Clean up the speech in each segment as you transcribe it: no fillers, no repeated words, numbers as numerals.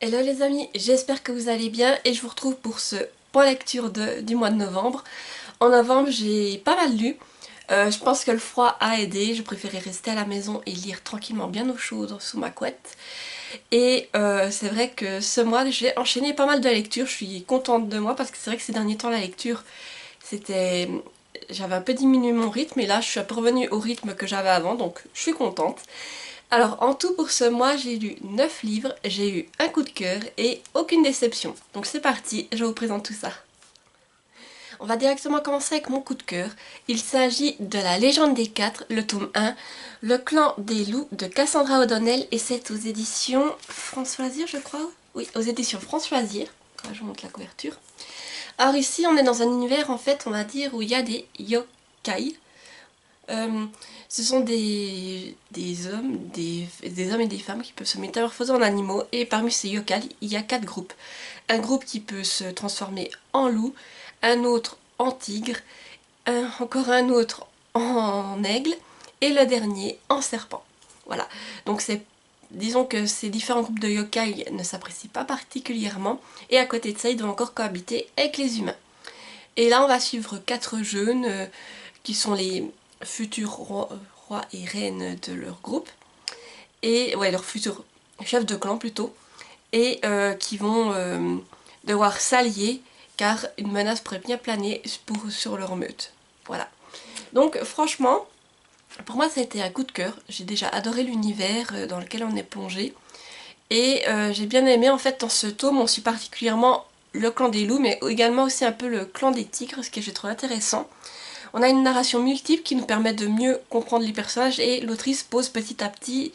Hello les amis, j'espère que vous allez bien et je vous retrouve pour ce point lecture du mois de novembre. En novembre j'ai pas mal lu, je pense que le froid a aidé, je préférais rester à la maison et lire tranquillement bien au chaud sous ma couette. Et c'est vrai que ce mois j'ai enchaîné pas mal de lectures, je suis contente de moi parce que c'est vrai que ces derniers temps la lecture c'était... J'avais un peu diminué mon rythme et là je suis un peu revenue au rythme que j'avais avant donc je suis contente. Alors en tout pour ce mois j'ai lu 9 livres, j'ai eu un coup de cœur et aucune déception. Donc c'est parti, je vous présente tout ça. On va directement commencer avec mon coup de cœur. Il s'agit de La Légende des Quatre, le tome 1, Le clan des loups de Cassandra O'Donnell et c'est aux éditions France Loisir je crois. Oui, aux éditions France Loisir. Je vous montre la couverture. Alors ici on est dans un univers en fait on va dire où il y a des yokai. Euh, Ce sont des hommes, des hommes et des femmes qui peuvent se métamorphoser en animaux et parmi ces yokai, il y a 4 groupes. Un groupe qui peut se transformer en loup, un autre en tigre, encore un autre en aigle et le dernier en serpent. Voilà, donc disons que ces différents groupes de yokai ne s'apprécient pas particulièrement et à côté de ça, ils doivent encore cohabiter avec les humains. Et là, on va suivre 4 jeunes qui sont les futurs rois et reines de leur groupe, et ouais, leurs futurs chefs de clan plutôt, et qui vont devoir s'allier car une menace pourrait bien planer sur leur meute. Voilà. Donc franchement, pour moi ça a été un coup de cœur. J'ai déjà adoré l'univers dans lequel on est plongé. Et j'ai bien aimé en fait dans ce tome, on suit particulièrement le clan des loups, mais également aussi un peu le clan des tigres, ce que j'ai trouvé intéressant. On a une narration multiple qui nous permet de mieux comprendre les personnages et l'autrice pose petit à petit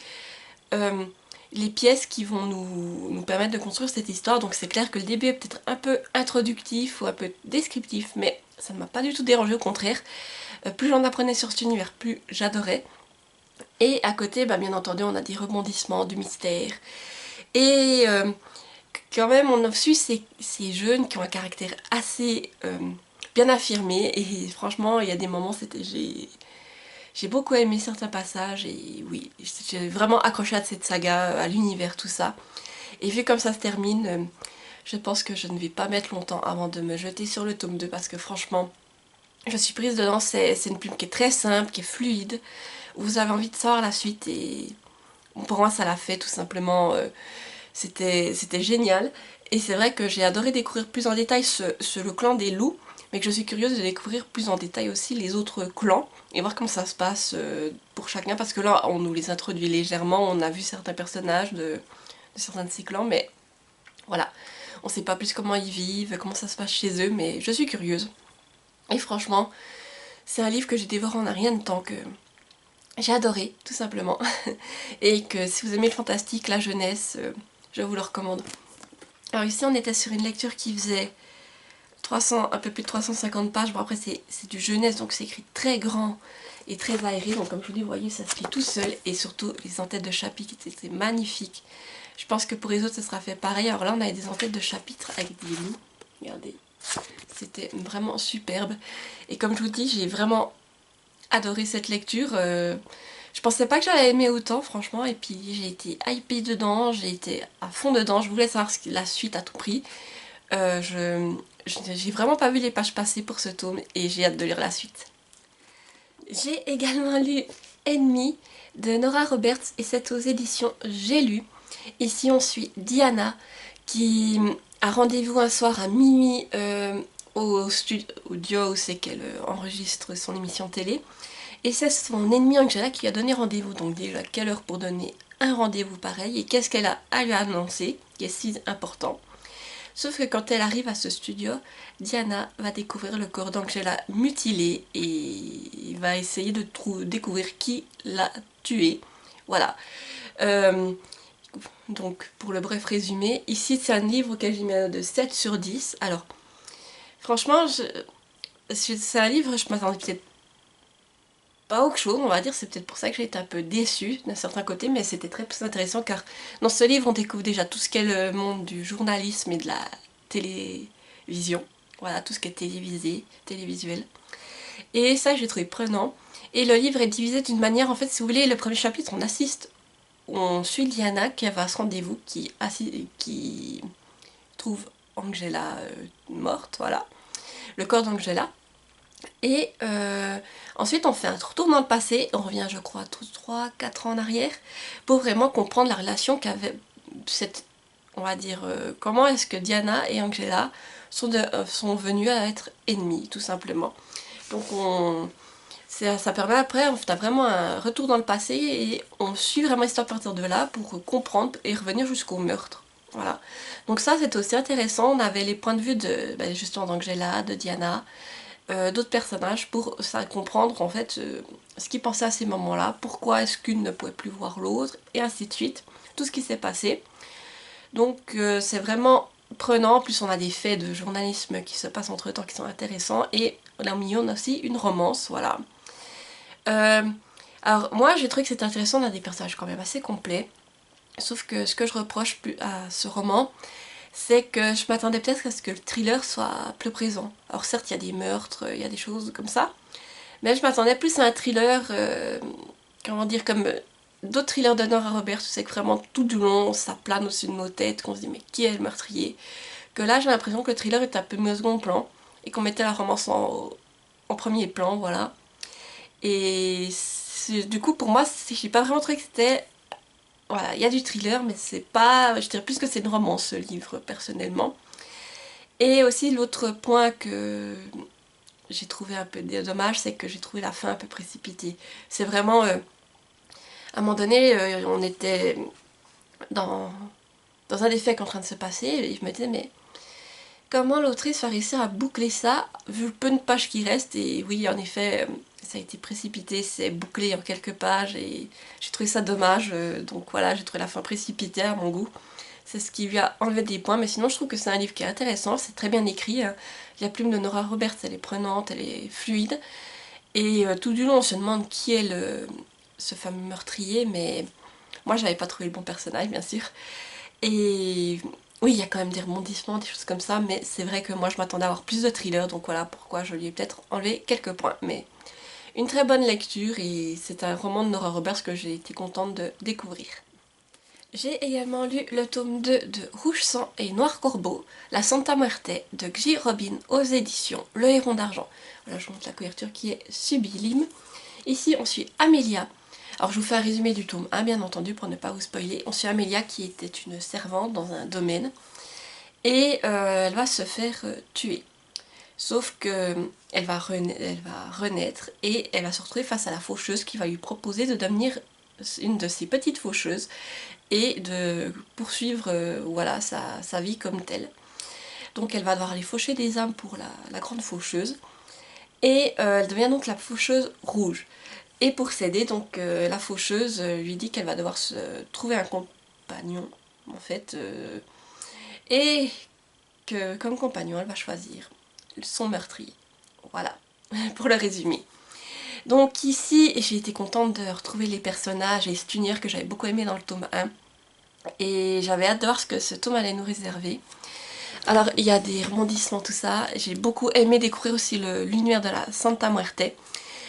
euh, les pièces qui vont nous permettre de construire cette histoire. Donc c'est clair que le début est peut-être un peu introductif ou un peu descriptif, mais ça ne m'a pas du tout dérangé, au contraire. Plus j'en apprenais sur cet univers, plus j'adorais. Et à côté, bah, bien entendu, on a des rebondissements, du mystère. Et quand même, on suit ces jeunes qui ont un caractère assez bien affirmé. Et franchement, il y a des moments, j'ai beaucoup aimé certains passages et oui, j'ai vraiment accroché à cette saga, à l'univers, tout ça. Et vu comme ça se termine, je pense que je ne vais pas mettre longtemps avant de me jeter sur le tome 2 parce que franchement, je suis prise dedans, c'est une plume qui est très simple, qui est fluide, où vous avez envie de savoir la suite et pour moi ça l'a fait tout simplement, c'était génial. Et c'est vrai que j'ai adoré découvrir plus en détail le clan des loups, mais que je suis curieuse de découvrir plus en détail aussi les autres clans et voir comment ça se passe pour chacun, parce que là on nous les introduit légèrement, on a vu certains personnages de certains de ces clans, mais voilà, on sait pas plus comment ils vivent, comment ça se passe chez eux, mais je suis curieuse. Et franchement, c'est un livre que j'ai dévoré en un rien de temps, que j'ai adoré, tout simplement. Et que si vous aimez le fantastique, la jeunesse, je vous le recommande. Alors ici, on était sur une lecture qui faisait 300, un peu plus de 350 pages. Bon, après, c'est du jeunesse, donc c'est écrit très grand et très aéré. Donc, comme je vous dis, vous voyez, ça se lit tout seul. Et surtout, les entêtes de chapitres, c'est magnifique. Je pense que pour les autres, ce sera fait pareil. Alors là, on avait des entêtes de chapitres avec des loups. Regardez, c'était vraiment superbe. Et comme je vous dis, j'ai vraiment adoré cette lecture. Je pensais pas que j'allais aimer autant, franchement. Et puis, j'ai été hypée dedans, j'ai été à fond dedans. Je voulais savoir la suite à tout prix. J'ai vraiment pas vu les pages passer pour ce tome et j'ai hâte de lire la suite. J'ai également lu Ennemi de Nora Roberts et c'est aux éditions J'ai lu. Ici on suit Diana qui a rendez-vous un soir à minuit au studio où c'est qu'elle enregistre son émission télé. Et c'est son ennemie Angela qui lui a donné rendez-vous. Donc déjà, quelle heure pour donner un rendez-vous pareil et qu'est-ce qu'elle a à lui annoncer qui est si important. Sauf que quand elle arrive à ce studio, Diana va découvrir le corps d'Angela mutilé et va essayer de découvrir qui l'a tué. Voilà. Euh, donc pour le bref résumé, ici c'est un livre auquel j'ai mis un note de 7 sur 10. Alors franchement, c'est un livre, je m'attendais peut-être pas autre chose, on va dire, c'est peut-être pour ça que j'ai été un peu déçue d'un certain côté, mais c'était très intéressant car dans ce livre on découvre déjà tout ce qu'est le monde du journalisme et de la télévision, voilà, tout ce qui est télévisé, télévisuel. Et ça j'ai trouvé prenant. Et le livre est divisé d'une manière, en fait, si vous voulez, le premier chapitre on assiste on suit Diana qui va à ce rendez-vous, qui trouve Angela morte, voilà, le corps d'Angela. Et ensuite on fait un retour dans le passé, on revient je crois 3-4 ans en arrière, pour vraiment comprendre la relation qu'avait cette, on va dire, comment est-ce que Diana et Angela sont venus à être ennemis, tout simplement. Donc ça permet après, on fait vraiment un retour dans le passé et on suit vraiment l'histoire à partir de là pour comprendre et revenir jusqu'au meurtre. Voilà. Donc ça c'est aussi intéressant, on avait les points de vue de justement d'Angela, de Diana, d'autres personnages pour ça comprendre en fait ce qu'ils pensaient à ces moments-là, pourquoi est-ce qu'une ne pouvait plus voir l'autre, et ainsi de suite, tout ce qui s'est passé. Donc c'est vraiment prenant, en plus on a des faits de journalisme qui se passent entre temps qui sont intéressants, et là au milieu on a aussi une romance, voilà. Euh, alors moi j'ai trouvé que c'était intéressant, on a des personnages quand même assez complets, sauf que ce que je reproche plus à ce roman, c'est que je m'attendais peut-être à ce que le thriller soit plus présent. Alors certes, il y a des meurtres, il y a des choses comme ça, mais je m'attendais plus à un thriller, comment dire, comme d'autres thrillers de Nora Roberts, où c'est que vraiment tout du long, ça plane au-dessus de nos têtes, qu'on se dit mais qui est le meurtrier? Que là, j'ai l'impression que le thriller est un peu mis au second plan, et qu'on mettait la romance en premier plan, voilà. Et du coup, pour moi, j'ai pas vraiment trouvé que c'était... Voilà, il y a du thriller, mais c'est pas... Je dirais plus que c'est une romance, ce livre, personnellement. Et aussi l'autre point que j'ai trouvé un peu dommage, c'est que j'ai trouvé la fin un peu précipitée. C'est vraiment... à un moment donné, on était dans un des faits qui est en train de se passer, et je me disais, mais comment l'autrice va réussir à boucler ça, vu le peu de pages qui restent? Et oui, en effet, ça a été précipité, c'est bouclé en quelques pages, et j'ai trouvé ça dommage. Donc voilà, j'ai trouvé la fin précipitée à mon goût. C'est ce qui lui a enlevé des points, mais sinon je trouve que c'est un livre qui est intéressant, c'est très bien écrit. La plume de Nora Roberts, elle est prenante, elle est fluide. Et tout du long, on se demande qui est ce fameux meurtrier, mais moi j'avais pas trouvé le bon personnage, bien sûr. Et oui, il y a quand même des rebondissements, des choses comme ça, mais c'est vrai que moi je m'attendais à avoir plus de thriller, donc voilà pourquoi je lui ai peut-être enlevé quelques points. Mais une très bonne lecture, et c'est un roman de Nora Roberts que j'ai été contente de découvrir. J'ai également lu le tome 2 de Rouge Sang et Noir Corbeau, La Santa Muerte de J. Robin aux éditions Le Héron d'Argent. Voilà, je vous montre la couverture qui est sublime. Ici, on suit Amélia. Alors, je vous fais un résumé du tome 1, bien entendu, pour ne pas vous spoiler. On suit Amélia qui était une servante dans un domaine et elle va se faire tuer. Sauf que elle va renaître et elle va se retrouver face à la faucheuse qui va lui proposer de devenir une de ces petites faucheuses et de poursuivre voilà, sa vie comme telle. Donc elle va devoir aller faucher des âmes pour la grande faucheuse, et elle devient donc la faucheuse rouge. Et pour s'aider, donc la faucheuse lui dit qu'elle va devoir se trouver un compagnon, en fait, et que comme compagnon, elle va choisir son meurtrier. Voilà, pour le résumer. Donc ici, j'ai été contente de retrouver les personnages et cet univers que j'avais beaucoup aimé dans le tome 1. Et j'avais hâte de voir ce que ce tome allait nous réserver. Alors il y a des rebondissements, tout ça. J'ai beaucoup aimé découvrir aussi l'univers de la Santa Muerte.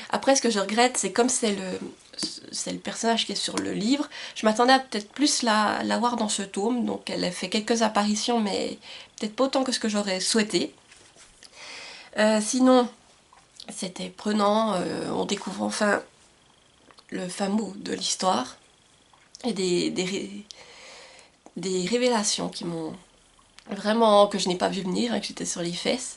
Après, ce que je regrette, c'est comme c'est le personnage qui est sur le livre, je m'attendais à peut-être plus la voir dans ce tome. Donc elle a fait quelques apparitions, mais peut-être pas autant que ce que j'aurais souhaité. Sinon, c'était prenant. On découvre enfin le fin mot de l'histoire. Et des révélations qui m'ont vraiment, que je n'ai pas vu venir, hein, que j'étais sur les fesses.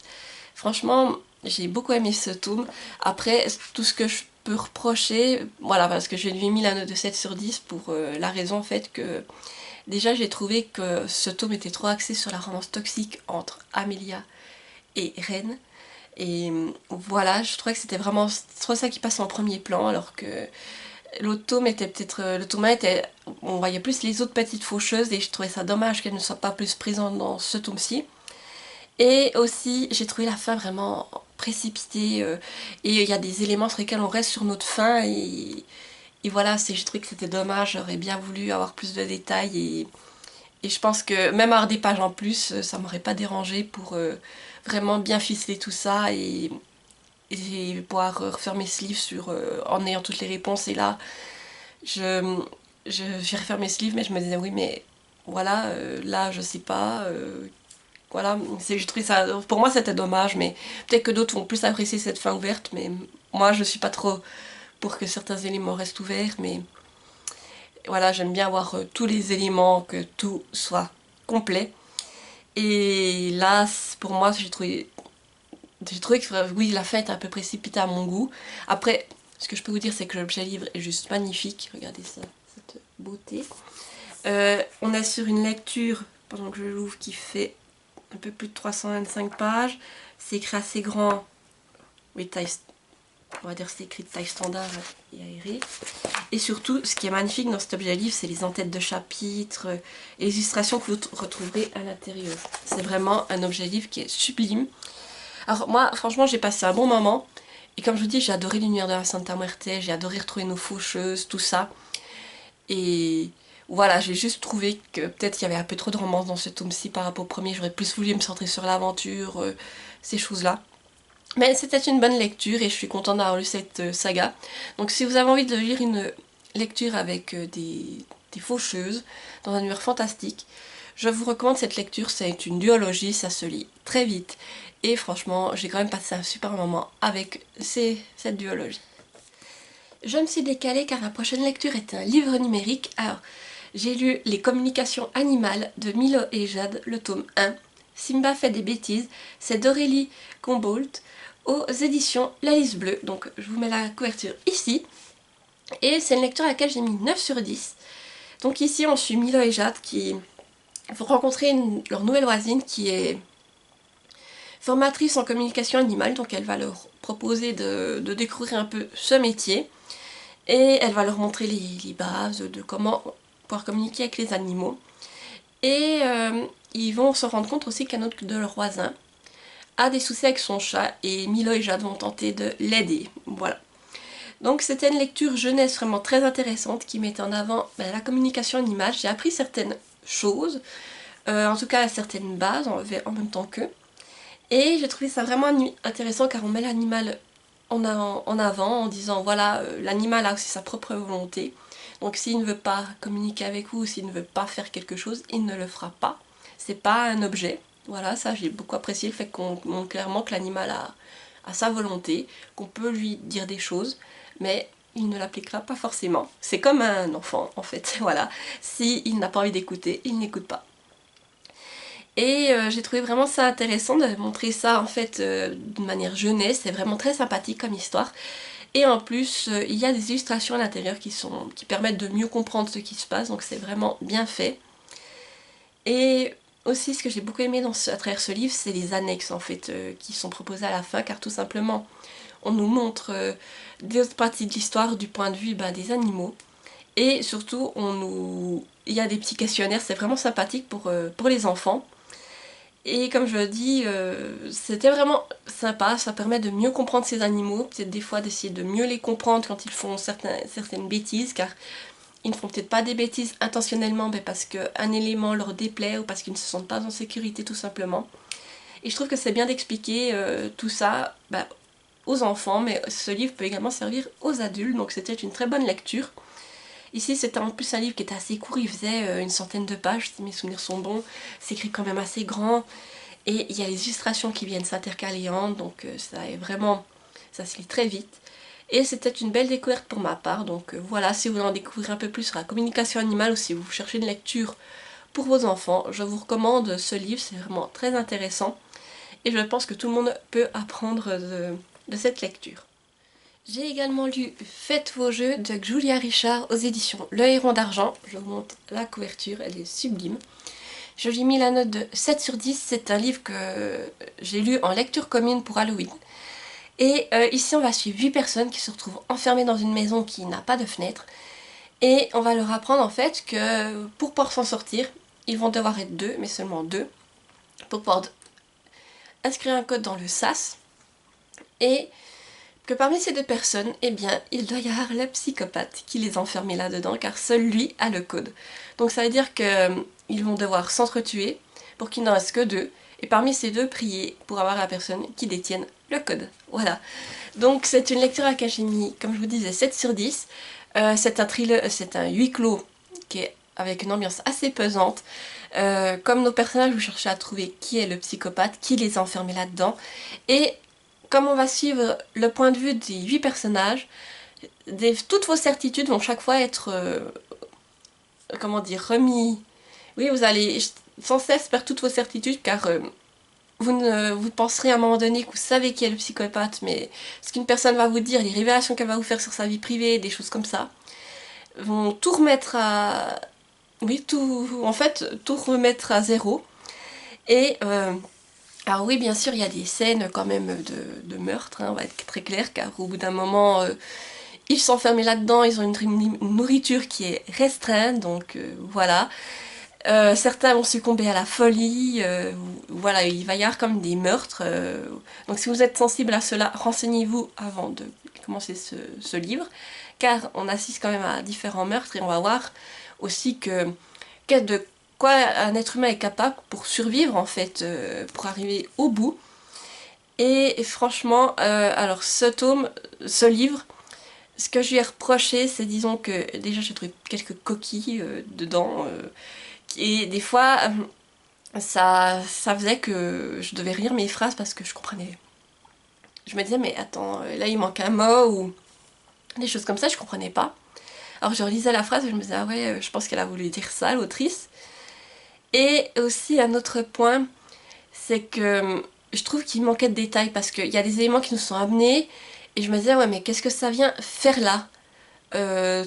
Franchement, j'ai beaucoup aimé ce tome. Après, tout ce que je peux reprocher, voilà, parce que je lui ai mis la note de 7 sur 10 pour la raison en fait que déjà j'ai trouvé que ce tome était trop axé sur la romance toxique entre Amelia et Ren. Et voilà, je trouvais que c'était vraiment trop ça qui passe en premier plan, alors que l'autre tome était peut-être... le tome 1 était... On voyait plus les autres petites faucheuses, et je trouvais ça dommage qu'elles ne soient pas plus présentes dans ce tome-ci. Et aussi, j'ai trouvé la fin vraiment précipitée, et il y a des éléments sur lesquels on reste sur notre fin, et voilà, j'ai trouvé que c'était dommage, j'aurais bien voulu avoir plus de détails, et je pense que même avoir des pages en plus, ça m'aurait pas dérangé pour vraiment bien ficeler tout ça, et pouvoir refermer ce livre en ayant toutes les réponses. Et là, je j'ai refermé ce livre, mais je me disais oui, mais voilà, là je sais pas, voilà, j'ai trouvé ça, pour moi c'était dommage, mais peut-être que d'autres vont plus apprécier cette fin ouverte, mais moi je suis pas trop pour que certains éléments restent ouverts, mais voilà, j'aime bien avoir tous les éléments, que tout soit complet. Et là, pour moi, j'ai trouvé que oui, la fin est un peu précipitée à mon goût. Après, ce que je peux vous dire, c'est que l'objet livre est juste magnifique. Regardez ça, cette beauté. On est sur une lecture, pendant que je l'ouvre, qui fait un peu plus de 325 pages. C'est écrit assez grand. Oui, taille, on va dire que c'est écrit de taille standard et aéré. Et surtout, ce qui est magnifique dans cet objet livre, c'est les entêtes de chapitres et les illustrations que vous retrouverez à l'intérieur. C'est vraiment un objet livre qui est sublime. Alors moi, franchement, j'ai passé un bon moment. Et comme je vous dis, j'ai adoré l'univers de la Santa Muerte, j'ai adoré retrouver nos faucheuses, tout ça. Et voilà, j'ai juste trouvé que peut-être qu'il y avait un peu trop de romance dans ce tome-ci par rapport au premier. J'aurais plus voulu me centrer sur l'aventure, ces choses-là. Mais c'était une bonne lecture et je suis contente d'avoir lu cette saga. Donc si vous avez envie de lire une lecture avec des faucheuses dans un univers fantastique, je vous recommande cette lecture. C'est une duologie, ça se lit très vite. Et franchement, j'ai quand même passé un super moment avec cette duologie. Je me suis décalée car la prochaine lecture est un livre numérique. Alors, j'ai lu Les communications animales de Milo et Jade, le tome 1. Simba fait des bêtises, c'est d'Aurélie Combault aux éditions La Lys Bleue. Donc je vous mets la couverture ici. Et c'est une lecture à laquelle j'ai mis 9 sur 10. Donc ici on suit Milo et Jade qui vont rencontrer leur nouvelle voisine qui est formatrice en communication animale. Donc elle va leur proposer de découvrir un peu ce métier. Et elle va leur montrer les bases de comment pouvoir communiquer avec les animaux. Et ils vont se rendre compte aussi qu'un autre de leurs voisins a des soucis avec son chat et Milo et Jade vont tenter de l'aider. Voilà. Donc c'était une lecture jeunesse vraiment très intéressante qui mettait en avant la communication animale. J'ai appris certaines choses, en tout cas certaines bases en même temps qu'eux. Et j'ai trouvé ça vraiment intéressant car on met l'animal en avant en disant voilà, l'animal a aussi sa propre volonté. Donc s'il ne veut pas communiquer avec vous, s'il ne veut pas faire quelque chose, il ne le fera pas. C'est pas un objet. Voilà, ça j'ai beaucoup apprécié le fait qu'on montre clairement que l'animal a sa volonté, qu'on peut lui dire des choses, mais il ne l'appliquera pas forcément. C'est comme un enfant en fait, voilà. S'il n'a pas envie d'écouter, il n'écoute pas. Et j'ai trouvé vraiment ça intéressant de montrer ça en fait de manière jeunesse, c'est vraiment très sympathique comme histoire. Et en plus, il y a des illustrations à l'intérieur qui permettent de mieux comprendre ce qui se passe, donc c'est vraiment bien fait. Et aussi, ce que j'ai beaucoup aimé à travers ce livre, c'est les annexes en fait qui sont proposées à la fin, car tout simplement, on nous montre des autres parties de l'histoire du point de vue des animaux. Et surtout, il y a des petits questionnaires, c'est vraiment sympathique pour les enfants. Et comme je le dis, c'était vraiment sympa, ça permet de mieux comprendre ces animaux, peut-être des fois d'essayer de mieux les comprendre quand ils font certaines bêtises, car ils ne font peut-être pas des bêtises intentionnellement, mais parce qu'un élément leur déplaît ou parce qu'ils ne se sentent pas en sécurité tout simplement. Et je trouve que c'est bien d'expliquer tout ça aux enfants, mais ce livre peut également servir aux adultes, donc c'était une très bonne lecture. Ici c'était en plus un livre qui était assez court, il faisait une centaine de pages si mes souvenirs sont bons, c'est écrit quand même assez grand, et il y a les illustrations qui viennent s'intercaler entre, donc ça se lit très vite. Et c'était une belle découverte pour ma part, donc voilà, si vous voulez en découvrir un peu plus sur la communication animale ou si vous cherchez une lecture pour vos enfants, je vous recommande ce livre, c'est vraiment très intéressant et je pense que tout le monde peut apprendre de cette lecture. J'ai également lu Faites vos jeux de Julia Richard aux éditions Le Héron d'Argent. Je vous montre la couverture, elle est sublime. Je lui ai mis la note de 7 sur 10, c'est un livre que j'ai lu en lecture commune pour Halloween. Et ici on va suivre 8 personnes qui se retrouvent enfermées dans une maison qui n'a pas de fenêtre. Et on va leur apprendre en fait que pour pouvoir s'en sortir, ils vont devoir être deux, mais seulement deux, pour pouvoir inscrire un code dans le SAS. Et que parmi ces deux personnes, eh bien, il doit y avoir le psychopathe qui les a enfermés là-dedans, car seul lui a le code. Donc ça veut dire qu'ils vont devoir s'entretuer pour qu'il n'en reste que deux, et parmi ces deux, prier pour avoir la personne qui détienne le code. Voilà. Donc c'est une lecture à laquelle j'ai mis, comme je vous disais, 7 sur 10. C'est un huis clos qui est avec une ambiance assez pesante. Comme nos personnages, vous cherchez à trouver qui est le psychopathe, qui les a enfermés là-dedans. Et comme on va suivre le point de vue des 8 personnages, toutes vos certitudes vont chaque fois être, comment dire, remis. Oui, vous allez sans cesse perdre toutes vos certitudes car vous penserez à un moment donné que vous savez qui est le psychopathe, mais ce qu'une personne va vous dire, les révélations qu'elle va vous faire sur sa vie privée, des choses comme ça, vont tout remettre à... Oui, en fait, tout remettre à zéro. Et alors oui, bien sûr, il y a des scènes quand même de meurtre, hein, on va être très clair, car au bout d'un moment, ils sont enfermés là-dedans, ils ont une nourriture qui est restreinte, donc voilà. Certains vont succomber à la folie, voilà, il va y avoir comme des meurtres. Donc si vous êtes sensible à cela, renseignez-vous avant de commencer ce livre, car on assiste quand même à différents meurtres et on va voir aussi de quoi un être humain est capable pour survivre en fait, pour arriver au bout. Et franchement, alors ce livre, ce que je lui ai reproché, c'est disons que déjà j'ai trouvé quelques coquilles dedans. Et des fois, ça faisait que je devais rire mes phrases parce que je comprenais. Je me disais, mais attends, là il manque un mot ou des choses comme ça, je comprenais pas. Alors je relisais la phrase et je me disais, ah ouais, je pense qu'elle a voulu dire ça, l'autrice. Et aussi un autre point, c'est que je trouve qu'il manquait de détails parce qu'il y a des éléments qui nous sont amenés et je me disais, ouais, mais qu'est-ce que ça vient faire là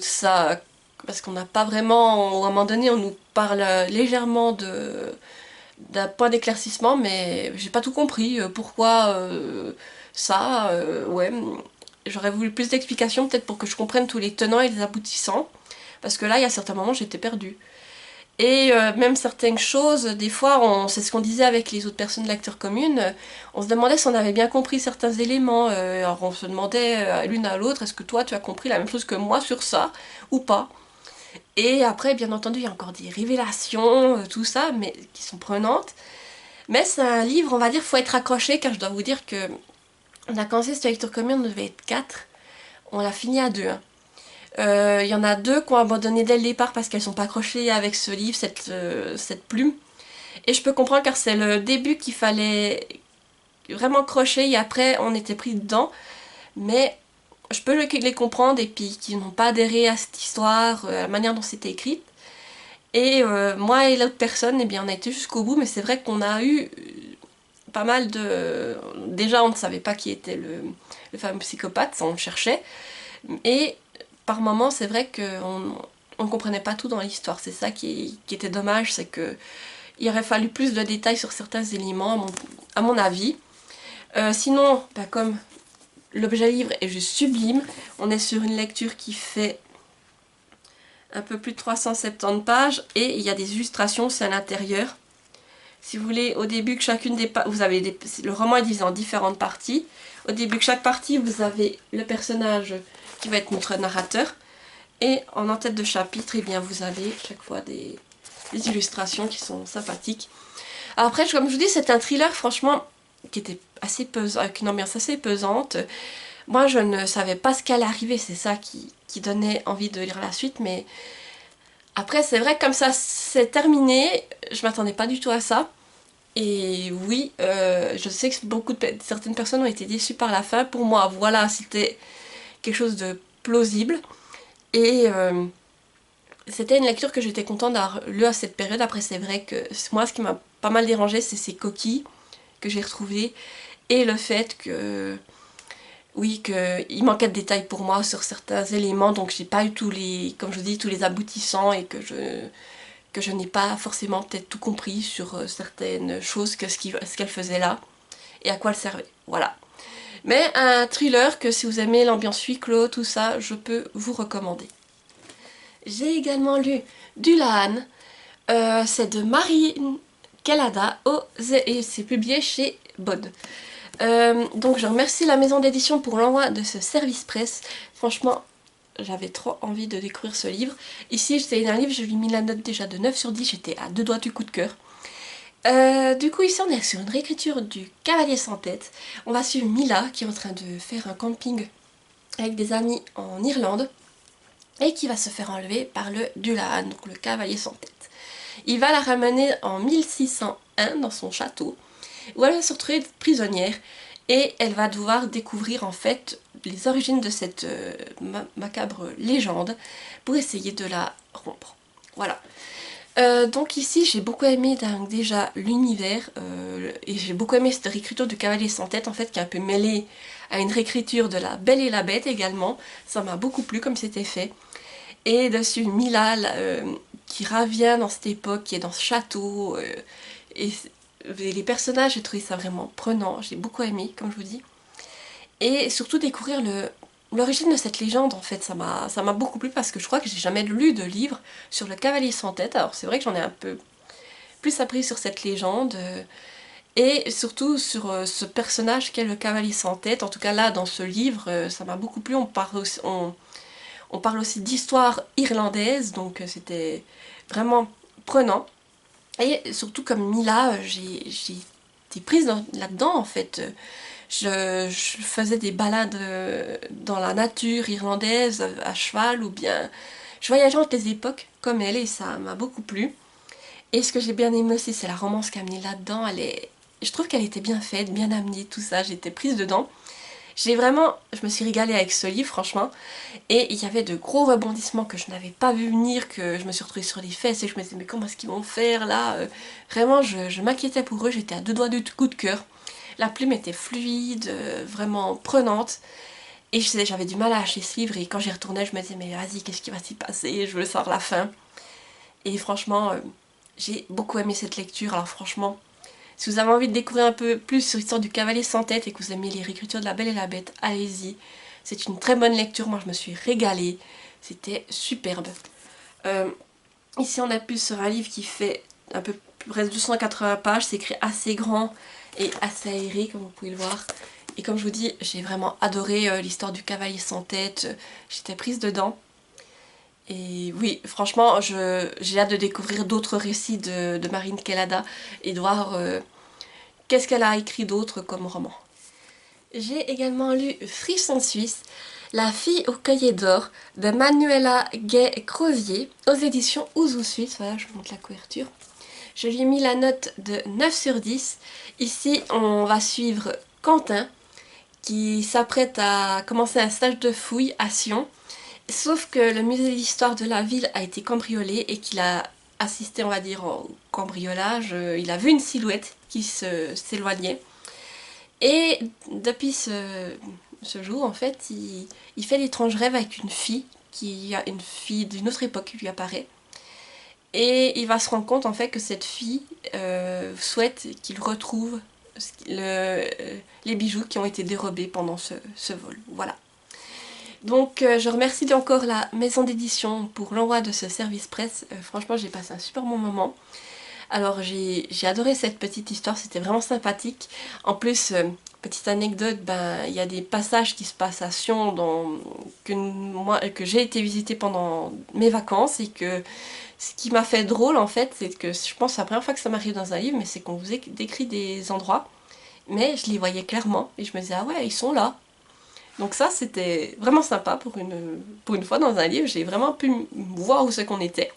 ça, parce qu'on n'a pas vraiment, à un moment donné, on nous parle légèrement d'un point d'éclaircissement, mais j'ai pas tout compris. Pourquoi ça ouais, j'aurais voulu plus d'explications, peut-être pour que je comprenne tous les tenants et les aboutissants, parce que là, il y a certains moments, j'étais perdue. Et même certaines choses, des fois, c'est ce qu'on disait avec les autres personnes de l'acteur commune, on se demandait si on avait bien compris certains éléments. Alors on se demandait l'une à l'autre, est-ce que toi tu as compris la même chose que moi sur ça ou pas? Et après, bien entendu, il y a encore des révélations, tout ça, mais qui sont prenantes. Mais c'est un livre, on va dire, faut être accroché, car je dois vous dire que on a commencé cette lecture commune, on devait être 4, on l'a fini à 2. Il y en a 2 qui ont abandonné dès le départ parce qu'elles sont pas accrochées avec ce livre, cette plume. Et je peux comprendre car c'est le début qu'il fallait vraiment crocher et après on était pris dedans. Mais je peux les comprendre et puis qui n'ont pas adhéré à cette histoire, à la manière dont c'était écrite. Et moi et l'autre personne, eh bien on a été jusqu'au bout, mais c'est vrai qu'on a eu pas mal de... Déjà on ne savait pas qui était le fameux psychopathe, ça on le cherchait. Et par moments c'est vrai qu'on ne comprenait pas tout dans l'histoire. C'est ça qui était dommage, c'est que il aurait fallu plus de détails sur certains éléments à mon avis. Sinon, bah, comme l'objet livre est juste sublime, on est sur une lecture qui fait un peu plus de 370 pages et il y a des illustrations aussi à l'intérieur. Si vous voulez, au début que chacune des le roman est divisé en différentes parties. Au début que chaque partie, vous avez le personnage qui va être notre narrateur. Et en tête de chapitre, eh bien, vous avez chaque fois des illustrations qui sont sympathiques. Alors après, comme je vous dis, c'est un thriller franchement qui était assez pesant, avec une ambiance assez pesante. Moi, je ne savais pas ce qu'allait arriver, c'est ça qui donnait envie de lire la suite, mais après, c'est vrai que comme ça c'est terminé, je m'attendais pas du tout à ça. Et oui, je sais que certaines personnes ont été déçues par la fin. Pour moi, voilà, c'était quelque chose de plausible. Et c'était une lecture que j'étais contente d'avoir lu à cette période. Après, c'est vrai que moi, ce qui m'a pas mal dérangé, c'est ces coquilles que j'ai retrouvées. Et le fait que, oui, qu'il manquait de détails pour moi sur certains éléments. Donc, j'ai pas eu comme je vous dis, tous les aboutissants et que je n'ai pas forcément peut-être tout compris sur certaines choses, ce qu'elle faisait là et à quoi elle servait. Voilà. Mais un thriller que si vous aimez l'ambiance huis clos, tout ça, je peux vous recommander. J'ai également lu Dulan, c'est de Marie Calada et c'est publié chez Bod. Donc je remercie la maison d'édition pour l'envoi de ce service presse. Franchement, j'avais trop envie de découvrir ce livre. Ici, c'est un livre, je lui ai mis la note déjà de 9 sur 10, j'étais à 2 doigts du coup de cœur. Du coup, ici, on est sur une réécriture du Cavalier sans tête. On va suivre Mila, qui est en train de faire un camping avec des amis en Irlande. et qui va se faire enlever par le Dullahan, donc le cavalier sans tête. Il va la ramener en 1601 dans son château, où elle va se retrouver prisonnière, et elle va devoir découvrir en fait les origines de cette macabre légende pour essayer de la rompre. Voilà. Donc ici j'ai beaucoup aimé déjà l'univers et j'ai beaucoup aimé cette réécriture du Cavalier sans tête en fait qui est un peu mêlée à une réécriture de La Belle et la Bête également. Ça m'a beaucoup plu comme c'était fait. Et dessus Mila qui revient dans cette époque, qui est dans ce château. Et les personnages, j'ai trouvé ça vraiment prenant, j'ai beaucoup aimé comme je vous dis. Et surtout découvrir l'origine de cette légende en fait, ça m'a beaucoup plu parce que je crois que j'ai jamais lu de livre sur le cavalier sans tête. Alors c'est vrai que j'en ai un peu plus appris sur cette légende et surtout sur ce personnage qu'est le cavalier sans tête. En tout cas là dans ce livre, ça m'a beaucoup plu. On parle aussi d'histoire irlandaise, donc c'était vraiment prenant. Et surtout comme Mila, j'ai été prise là-dedans en fait. Je faisais des balades dans la nature irlandaise à cheval ou bien je voyageais entre les époques comme elle et ça m'a beaucoup plu. Et ce que j'ai bien aimé aussi c'est la romance qu'a amenée là-dedans. Je trouve qu'elle était bien faite, bien amenée, tout ça, j'étais prise dedans. Je me suis régalée avec ce livre franchement et il y avait de gros rebondissements que je n'avais pas vu venir, que je me suis retrouvée sur les fesses et je me disais mais comment est-ce qu'ils vont faire là. Vraiment je m'inquiétais pour eux, j'étais à deux doigts du coup de cœur. La plume était fluide, vraiment prenante. Et j'avais du mal à acheter ce livre. Et quand j'y retournais, je me disais, mais vas-y, qu'est-ce qui va s'y passer? Je veux savoir la fin. Et franchement, j'ai beaucoup aimé cette lecture. Alors franchement, si vous avez envie de découvrir un peu plus sur l'histoire du cavalier sans tête et que vous aimez les réécritures de La Belle et la Bête, allez-y. C'est une très bonne lecture. Moi, je me suis régalée. C'était superbe. Ici, on appuie sur un livre qui fait un peu près de 280 pages. C'est écrit assez grand et assez aéré comme vous pouvez le voir. Et comme je vous dis, j'ai vraiment adoré l'histoire du cavalier sans tête. J'étais prise dedans. Et oui, franchement, j'ai hâte de découvrir d'autres récits de Marine Kellada et de voir qu'est-ce qu'elle a écrit d'autre comme roman. J'ai également lu Frisson Suisse, La fille au cahier d'or de Manuela Gay-Crozier aux éditions Ouzou Suisse. Voilà, je vous montre la couverture. Je lui ai mis la note de 9 sur 10. Ici, on va suivre Quentin qui s'apprête à commencer un stage de fouille à Sion. Sauf que le musée d'histoire de la ville a été cambriolé et qu'il a assisté, on va dire, au cambriolage. Il a vu une silhouette qui s'éloignait. Et depuis ce jour, en fait, il fait l'étrange rêve avec une fille, une fille d'une autre époque qui lui apparaît. Et il va se rendre compte en fait que cette fille souhaite qu'il retrouve les bijoux qui ont été dérobés pendant ce vol. Voilà. Donc je remercie encore la maison d'édition pour l'envoi de ce service presse. Franchement j'ai passé un super bon moment. Alors j'ai adoré cette petite histoire, c'était vraiment sympathique. En plus, petite anecdote, il y a des passages qui se passent à Sion que j'ai été visiter pendant mes vacances et que ce qui m'a fait drôle en fait, c'est que je pense que c'est la première fois que ça m'arrive dans un livre, mais c'est qu'on vous décrit des endroits, mais je les voyais clairement et je me disais ah ouais ils sont là. Donc ça c'était vraiment sympa pour une fois dans un livre, j'ai vraiment pu voir où c'est qu'on était.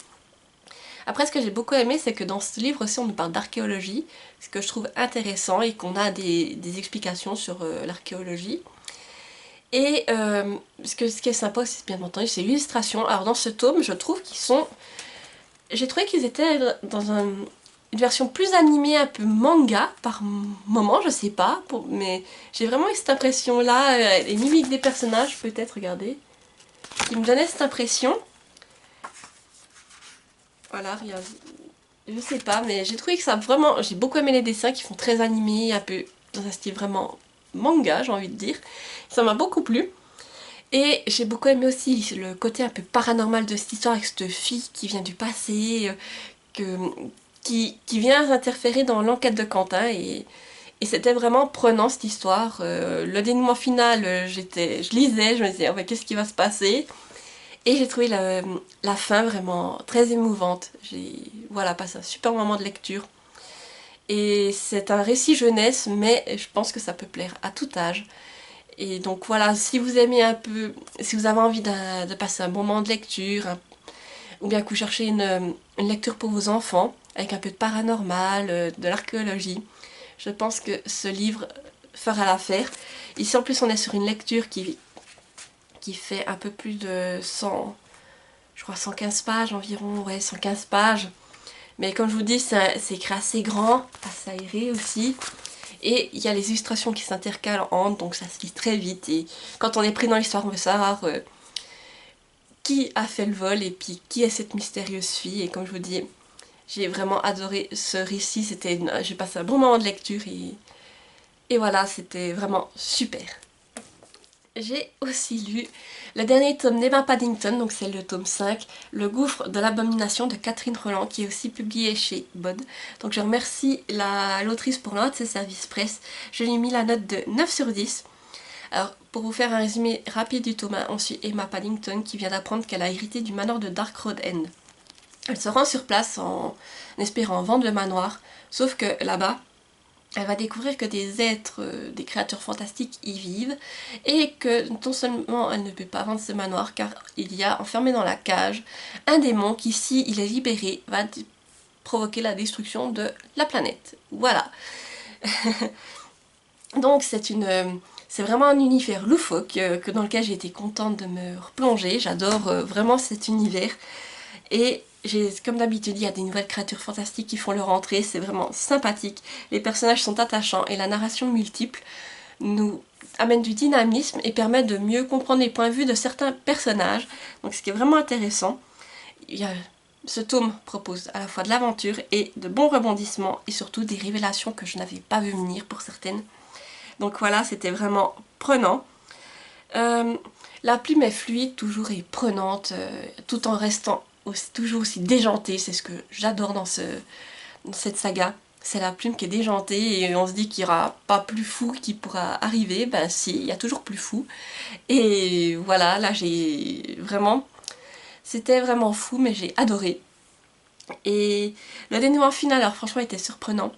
Après ce que j'ai beaucoup aimé c'est que dans ce livre aussi on nous parle d'archéologie, ce que je trouve intéressant et qu'on a des explications sur l'archéologie. Et ce qui est sympa aussi bien entendu c'est l'illustration. Alors dans ce tome je trouve qu'ils sont... J'ai trouvé qu'ils étaient dans une version plus animée, un peu manga par moment, je sais pas, mais j'ai vraiment eu cette impression là, les mimiques des personnages peut-être, regardez, qui me donnaient cette impression. Voilà, regarde, je sais pas, mais j'ai trouvé que ça vraiment, j'ai beaucoup aimé les dessins qui font très animés, un peu dans un style vraiment manga, j'ai envie de dire. Ça m'a beaucoup plu. Et j'ai beaucoup aimé aussi le côté un peu paranormal de cette histoire avec cette fille qui vient du passé, qui vient interférer dans l'enquête de Quentin et c'était vraiment prenant cette histoire. Le dénouement final, je lisais, je me disais oh, qu'est-ce qui va se passer? Et j'ai trouvé la fin vraiment très émouvante. J'ai voilà, passé un super moment de lecture. Et c'est un récit jeunesse, mais je pense que ça peut plaire à tout âge. Et donc voilà, si vous aimez un peu, si vous avez envie de passer un bon moment de lecture, ou bien que vous cherchez une lecture pour vos enfants, avec un peu de paranormal, de l'archéologie, je pense que ce livre fera l'affaire. Ici en plus on est sur une lecture qui fait un peu plus de 100, je crois 115 pages environ, ouais 115 pages. Mais comme je vous dis, c'est écrit assez grand, assez aéré aussi. Et il y a les illustrations qui s'intercalent entre, donc ça se lit très vite. Et quand on est pris dans l'histoire, on veut savoir qui a fait le vol et puis qui est cette mystérieuse fille. Et comme je vous dis, j'ai vraiment adoré ce récit. J'ai passé un bon moment de lecture et voilà, c'était vraiment super. J'ai aussi lu le dernier tome d'Emma Paddington, donc c'est le tome 5, Le gouffre de l'abomination de Catherine Roland, qui est aussi publié chez Bod. Donc je remercie l'autrice pour l'un de ses services presse. Je lui ai mis la note de 9 sur 10. Alors pour vous faire un résumé rapide du tome 1, on suit Emma Paddington qui vient d'apprendre qu'elle a hérité du manoir de Dark Road End. Elle se rend sur place en espérant vendre le manoir, sauf que là-bas, elle va découvrir que des êtres, des créatures fantastiques y vivent et que non seulement elle ne peut pas vendre ce manoir car il y a enfermé dans la cage un démon qui, si il est libéré, va provoquer la destruction de la planète. Voilà. Donc c'est vraiment un univers loufoque dans lequel j'ai été contente de me replonger. J'adore vraiment cet univers. Et comme d'habitude, il y a des nouvelles créatures fantastiques qui font leur entrée, c'est vraiment sympathique. Les personnages sont attachants et la narration multiple nous amène du dynamisme et permet de mieux comprendre les points de vue de certains personnages. Donc ce qui est vraiment intéressant, ce tome propose à la fois de l'aventure et de bons rebondissements et surtout des révélations que je n'avais pas vu venir pour certaines. Donc voilà, c'était vraiment prenant. La plume est fluide, toujours et prenante, tout en restant toujours aussi déjantée. C'est ce que j'adore dans cette saga. C'est la plume qui est déjantée et on se dit qu'il n'y aura pas plus fou qui pourra arriver. Ben si, il y a toujours plus fou. Et voilà, là c'était vraiment fou, mais j'ai adoré. Et le dénouement final, alors franchement, était surprenant.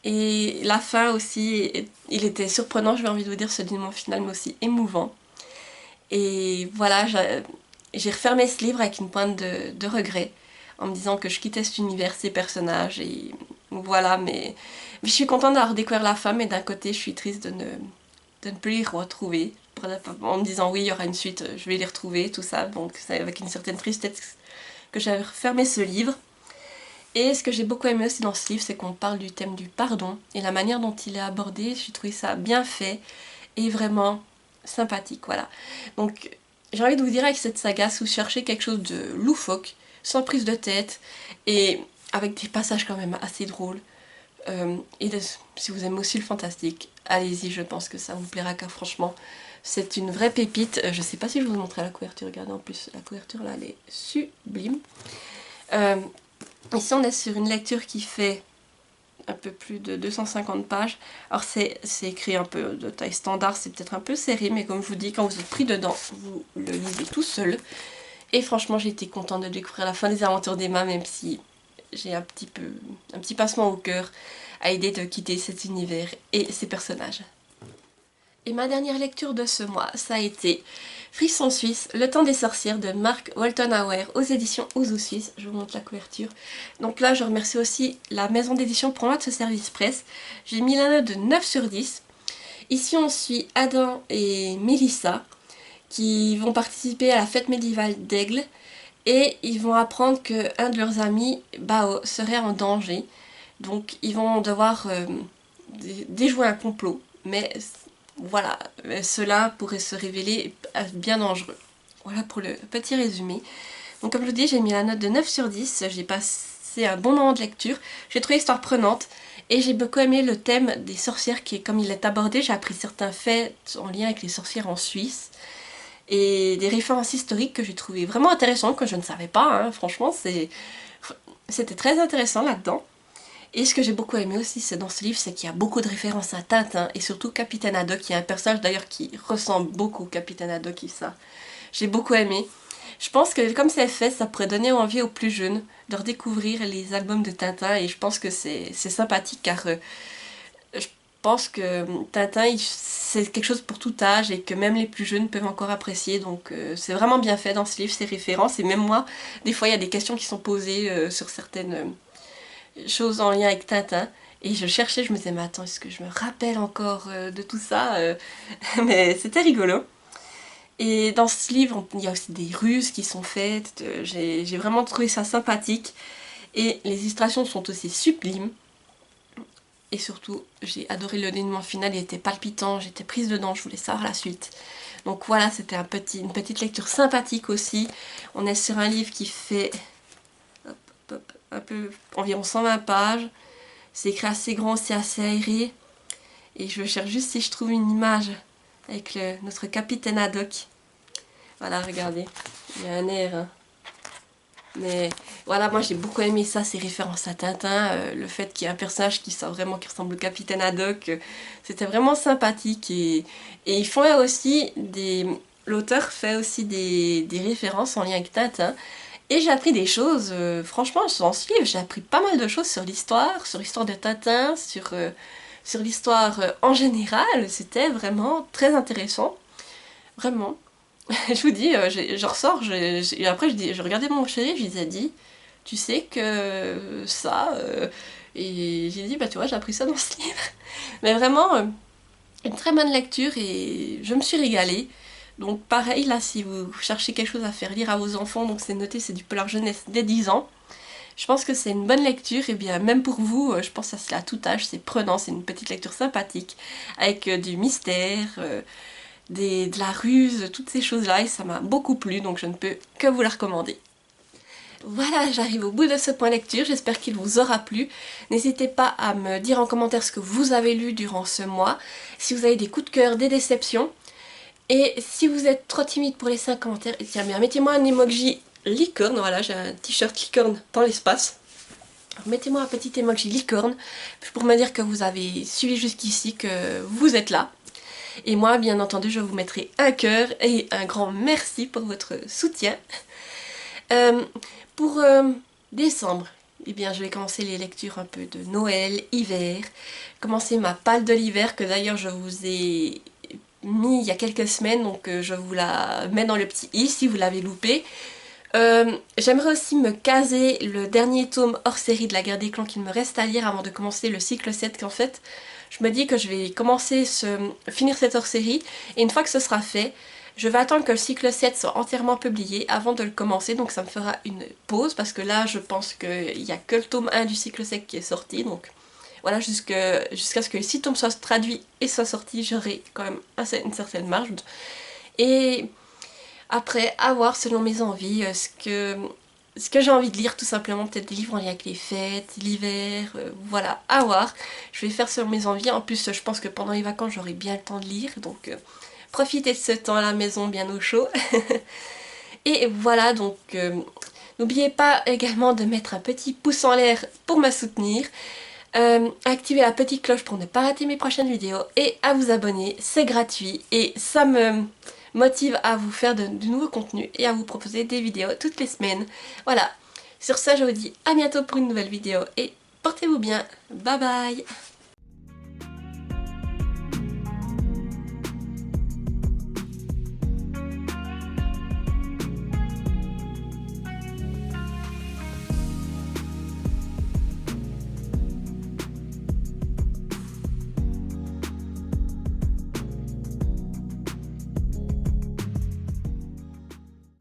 Et la fin aussi, il était surprenant, j'ai envie de vous dire, ce dénouement final, mais aussi émouvant. Et voilà, j'ai refermé ce livre avec une pointe de regret, en me disant que je quittais cet univers, ces personnages, et voilà, mais je suis contente d'avoir découvert la fin, mais d'un côté, je suis triste de ne plus les retrouver, en me disant oui, il y aura une suite, je vais les retrouver, tout ça, donc c'est avec une certaine tristesse que j'ai refermé ce livre. Et ce que j'ai beaucoup aimé aussi dans ce livre, c'est qu'on parle du thème du pardon, et la manière dont il est abordé, j'ai trouvé ça bien fait, et vraiment sympathique, voilà. Donc j'ai envie de vous dire avec cette saga, si vous cherchez quelque chose de loufoque, sans prise de tête, et avec des passages quand même assez drôles, si vous aimez aussi le fantastique, allez-y, je pense que ça vous plaira car franchement, c'est une vraie pépite. Je sais pas si je vous montrer la couverture, regardez en plus, la couverture là, elle est sublime. Ici on est sur une lecture qui fait un peu plus de 250 pages. Alors c'est écrit un peu de taille standard, c'est peut-être un peu serré, mais comme je vous dis, quand vous êtes pris dedans, vous le lisez tout seul. Et franchement, j'ai été contente de découvrir la fin des aventures d'Emma, même si j'ai un petit passement au cœur à l'idée de quitter cet univers et ses personnages. Et ma dernière lecture de ce mois, ça a été Frisson Suisse, Le temps des sorcières de Mark Woltenhauer aux éditions Ouzou Suisse. Je vous montre la couverture. Donc là, je remercie aussi la maison d'édition pour moi de ce service presse. J'ai mis la note de 9 sur 10. Ici, on suit Adam et Mélissa qui vont participer à la fête médiévale d'Aigle et ils vont apprendre qu'un de leurs amis, Bao, serait en danger. Donc, ils vont devoir déjouer un complot. Mais voilà, cela pourrait se révéler bien dangereux. Voilà pour le petit résumé. Donc comme je vous dis, j'ai mis la note de 9 sur 10, j'ai passé un bon moment de lecture, j'ai trouvé l'histoire prenante et j'ai beaucoup aimé le thème des sorcières qui, comme il est abordé, j'ai appris certains faits en lien avec les sorcières en Suisse et des références historiques que j'ai trouvé vraiment intéressantes, que je ne savais pas, hein. Franchement c'était très intéressant là-dedans. Et ce que j'ai beaucoup aimé aussi dans ce livre, c'est qu'il y a beaucoup de références à Tintin et surtout Capitaine Haddock, qui est un personnage d'ailleurs qui ressemble beaucoup à Capitaine Haddock et ça. J'ai beaucoup aimé. Je pense que comme c'est fait, ça pourrait donner envie aux plus jeunes de redécouvrir les albums de Tintin et je pense que c'est sympathique car je pense que Tintin, c'est quelque chose pour tout âge et que même les plus jeunes peuvent encore apprécier. Donc c'est vraiment bien fait dans ce livre, ces références. Et même moi, des fois, il y a des questions qui sont posées sur certaines choses en lien avec Tintin. Et je cherchais, je me disais, mais attends, est-ce que je me rappelle encore de tout ça Mais c'était rigolo. Et dans ce livre, il y a aussi des ruses qui sont faites. J'ai vraiment trouvé ça sympathique. Et les illustrations sont aussi sublimes. Et surtout, j'ai adoré le dénouement final, il était palpitant, j'étais prise dedans, je voulais savoir la suite. Donc voilà, c'était une petite lecture sympathique aussi. On est sur un livre qui fait un peu environ 120 pages. C'est écrit assez grand, c'est assez aéré. Et je cherche juste si je trouve une image avec notre capitaine Haddock. Voilà, regardez, il y a un air. Hein. Mais voilà, moi j'ai beaucoup aimé ça, ces références à Tintin, le fait qu'il y ait un personnage qui ressemble au capitaine Haddock, c'était vraiment sympathique. Et ils font aussi l'auteur fait aussi des références en lien avec Tintin. Et j'ai appris des choses, franchement, dans ce livre, j'ai appris pas mal de choses sur l'histoire de Tintin, sur l'histoire en général. C'était vraiment très intéressant, vraiment. Je vous dis, je ressors, et après je regardais mon chéri, je lui ai dit, tu sais que ça, et j'ai dit, bah tu vois, j'ai appris ça dans ce livre. Mais vraiment, une très bonne lecture et je me suis régalée. Donc pareil, là, si vous cherchez quelque chose à faire lire à vos enfants, donc c'est noté, c'est du polar jeunesse dès 10 ans. Je pense que c'est une bonne lecture, et bien même pour vous, je pense que ça se lit à tout âge, c'est prenant, c'est une petite lecture sympathique, avec du mystère, de la ruse, toutes ces choses-là, et ça m'a beaucoup plu, donc je ne peux que vous la recommander. Voilà, j'arrive au bout de ce point lecture, j'espère qu'il vous aura plu. N'hésitez pas à me dire en commentaire ce que vous avez lu durant ce mois, si vous avez des coups de cœur, des déceptions. Et si vous êtes trop timide pour laisser un commentaire, tiens bien, mettez-moi un emoji licorne, voilà, j'ai un t-shirt licorne dans l'espace. Mettez-moi un petit emoji licorne pour me dire que vous avez suivi jusqu'ici, que vous êtes là. Et moi, bien entendu, je vous mettrai un cœur et un grand merci pour votre soutien. Pour décembre, eh bien, je vais commencer les lectures un peu de Noël, hiver, commencer ma palle de l'hiver que d'ailleurs je vous ai mis il y a quelques semaines, donc je vous la mets dans le petit i si vous l'avez loupé. J'aimerais aussi me caser le dernier tome hors série de la Guerre des Clans qu'il me reste à lire avant de commencer le cycle 7, qu'en fait je me dis que je vais finir cette hors série, et une fois que ce sera fait, je vais attendre que le cycle 7 soit entièrement publié avant de le commencer, donc ça me fera une pause parce que là je pense qu'il n'y a que le tome 1 du cycle 7 qui est sorti, donc voilà, jusqu'à ce que les 6 tomes soient traduits et soient sortis, j'aurai quand même une certaine marge. Et après, à voir selon mes envies, ce que j'ai envie de lire, tout simplement, peut-être des livres en lien avec les fêtes, l'hiver, voilà, à voir. Je vais faire selon mes envies. En plus, je pense que pendant les vacances, j'aurai bien le temps de lire, donc profitez de ce temps à la maison, bien au chaud. Et voilà, donc n'oubliez pas également de mettre un petit pouce en l'air pour me soutenir. Activez la petite cloche pour ne pas rater mes prochaines vidéos et à vous abonner, c'est gratuit et ça me motive à vous faire de nouveaux contenus et à vous proposer des vidéos toutes les semaines. Voilà, sur ça je vous dis à bientôt pour une nouvelle vidéo et portez-vous bien, bye bye.